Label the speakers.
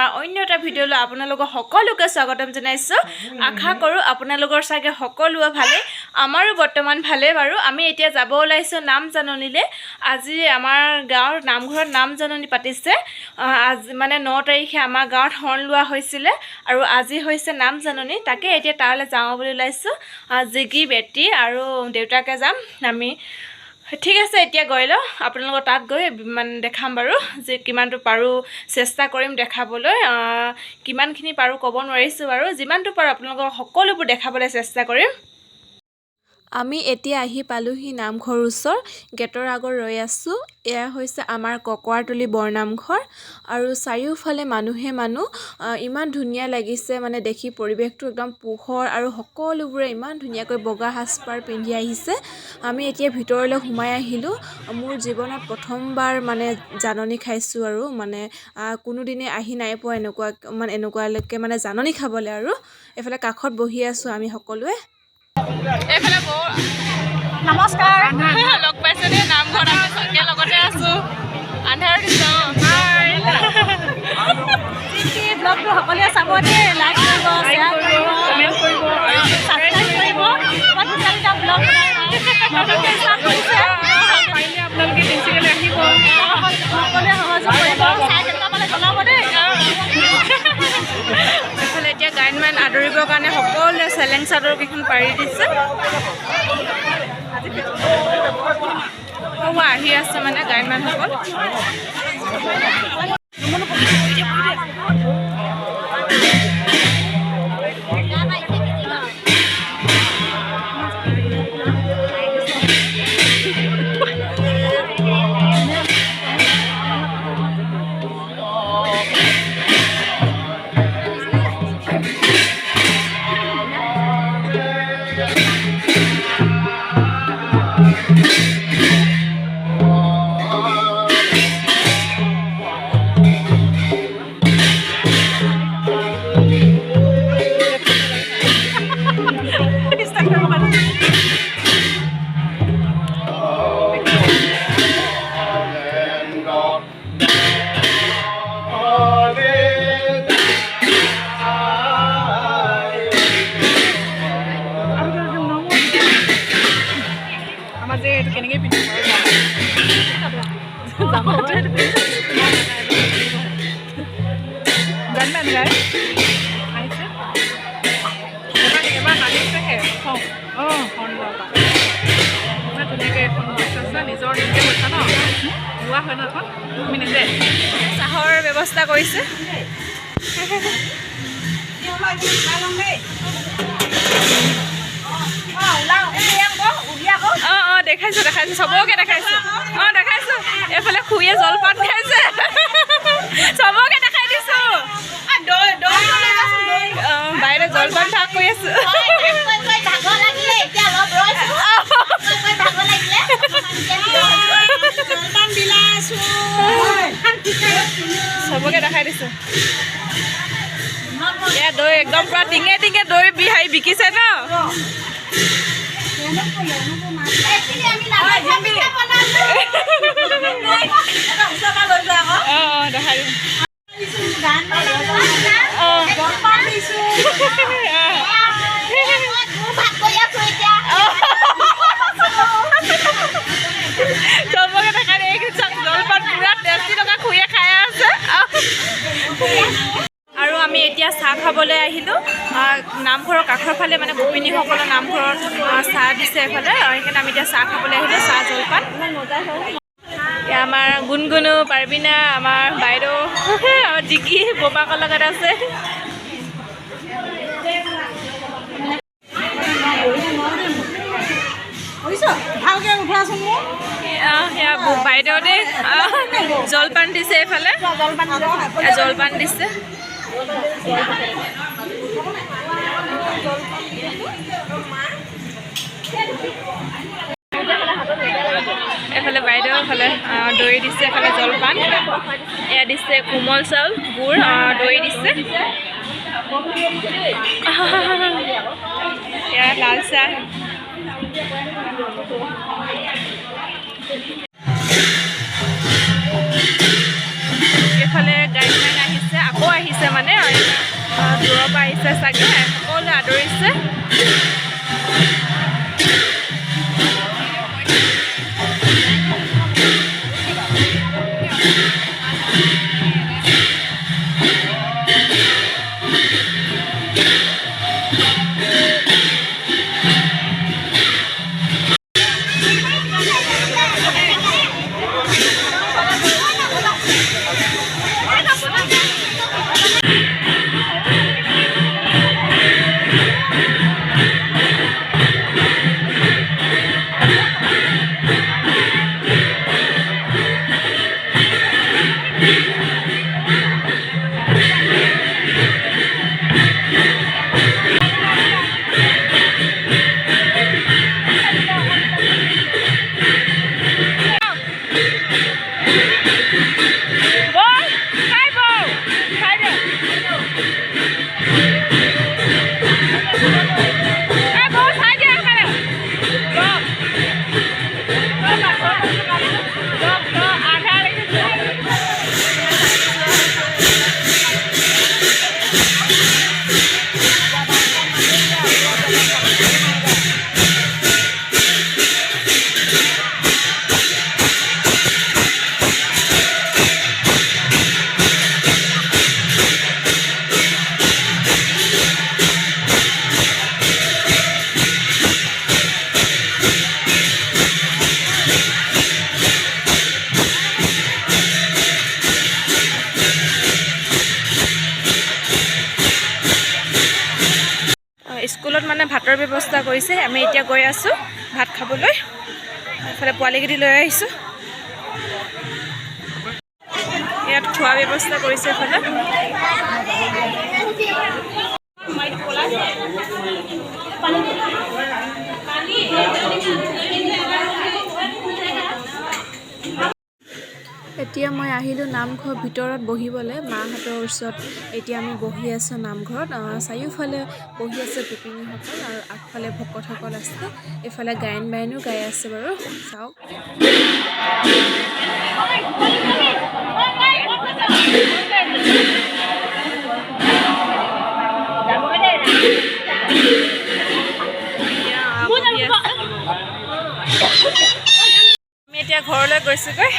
Speaker 1: আমাৰ অন্য এটা ভিডিঅ'লৈ আপোনালোকক সকলোকে স্বাগতম জনাইছোঁ। আশা কৰোঁ আপোনালোকৰ চাগে সকলোৱে ভালে, আমাৰো বৰ্তমান ভালে বাৰু। আমি এতিয়া যাব ওলাইছোঁ নাম জাননীলৈ। আজি আমাৰ গাঁৱৰ নামঘৰত নাম জাননী পাতিছে। আজি মানে 9 তাৰিখে আমাৰ গাঁৱত শৰণ লোৱা হৈছিলে আৰু আজি হৈছে নাম জাননী। তাকে এতিয়া তালৈ যাওঁ বুলি ওলাইছোঁ। জিগি, বেটি আৰু দেউতাকে যাম আমি। ঠিক আছে, এতিয়া গৈ লওঁ। আপোনালোকৰ তাত গৈ মানে দেখাম বাৰু, যে কিমানটো পাৰোঁ চেষ্টা কৰিম দেখাবলৈ। কিমানখিনি পাৰোঁ ক'ব নোৱাৰিছোঁ বাৰু, যিমানটো পাৰোঁ আপোনালোকক সকলোবোৰ দেখাবলৈ চেষ্টা কৰিম। আমি এতিয়া আহি পালোহি নামঘৰ ওচৰ, গেটৰ আগত ৰৈ আছোঁ। এয়া হৈছে আমাৰ ককৰাতলি বৰনামঘৰ আৰু চাৰিওফালে মানুহে মানুহ। ইমান ধুনীয়া লাগিছে মানে দেখি, পৰিৱেশটো একদম পোহৰ আৰু সকলোবোৰে ইমান ধুনীয়াকৈ বগা সাজপাৰ পিন্ধি আহিছে। আমি এতিয়া ভিতৰলৈ সোমাই আহিলোঁ। মোৰ জীৱনত প্ৰথমবাৰ মানে জাননী খাইছোঁ আৰু মানে কোনোদিনে আহি নাই পোৱা এনেকুৱালৈকে মানে জাননী খাবলৈ। আৰু এইফালে কাষত বহি আছোঁ আমি সকলোৱে। এইফালে নমস্কাৰ, লগ পাইছে দেই নামঘৰত। আমি চকীয়া লগতে আছোঁ, আন্ধাৰত দিছোঁ। ব্লগটো সকলোৱে চাব দেই, লাইক কৰিব, শ্বেয়াৰ কৰিব, কমেণ্ট কৰিব, ছাবস্ক্ৰাইব কৰিব। দুটা ব্লগ নতুনকৈ ষ্টাৰ্ট কৰিছে, পাৰিলে আপোনালোকে তিনিচুকীয়ালৈ আহিব, সকলোৱে সহযোগ কৰিব, চাই কেনেকুৱা পালে জনাব দেই। এইফালে এতিয়া গায়ন-বায়ন আদৰিবৰ কাৰণে সকলোৱে চেলেং চাদৰ কেইখন পাৰি দিছে। আহি আছে মানে গায়ন-বায়নসকল। কেনেকৈ পিন্ধিম এবাৰ নাহিছেহে ধুনীয়াকৈ এখন নিজৰ নিজে কৈছা ন, লোৱা হয় ন এখন, তুমি নিজে চাহৰ ব্যৱস্থা কৰিছে। দেখাইছোঁ চবকে দেখাইছোঁ। দেখাইছোঁ। এইফালে খুৰীয়ে জলপান খাইছে, চবকে দেখাই দিছোঁ। বাইৰে জলপান ভাগ কৰি আছোঁ। চবকে দেখাই দিছোঁ। এয়া দৈ একদম পুৰা টিঙে টিঙে দৈ বিকিছে ন। দেখাই চবকে দেখাই জলপান পুৰা টেষ্টি লগা খুৰীয়ে খাই আছে। আৰু আমি এতিয়া চাহ খাবলৈ আহিলোঁ। নামঘৰৰ কাষৰ ফালে মানে গোপিনীসকলৰ নামঘৰত চাহ দিছে এইফালে, সেইকাৰণে আমি এতিয়া চাহ খাবলৈ আহিলোঁ, চাহ জলপান। আমাৰ গুণগুণু, পাৰ্বিনা, আমাৰ বাইদেউ, জিকি ববাকৰ লগত আছে। সেয়া বাইদেউ দেই জলপান দিছে, এইফালে জলপান দিছে। এফালে বাইদেউ, এফালে দৈ দিছে, এফালে জলপান, এয়া দিছে কোমল চাউল, গুড়, দৈ দিছে, এয়া লাল চাহ। এফালে গায়ন-বায়ন আহিছে। আকৌ আহিছে মানে দূৰৰ পৰা আহিছে চাগে সকলোৱে আদৰিছে। স্কুলত মানে ভাতৰ ব্যৱস্থা কৰিছে। আমি এতিয়া গৈ আছোঁ ভাত খাবলৈ। এইফালে পোৱালিকেইটি লৈ আহিছোঁ। ইয়াত খোৱা ব্যৱস্থা কৰিছে এইফালে। এতিয়া মই আহিলোঁ নামঘৰ ভিতৰত বহিবলৈ মাহঁতৰ ওচৰত। এতিয়া আমি বহি আছোঁ নামঘৰত। চাৰিওফালে বহি আছে গোপিনীসকল আৰু আগফালে ভকতসকল আছে। এইফালে গায়ন বায়নো গাই আছে বাৰু, চাওক। আমি এতিয়া ঘৰলৈ গৈছোঁগৈ।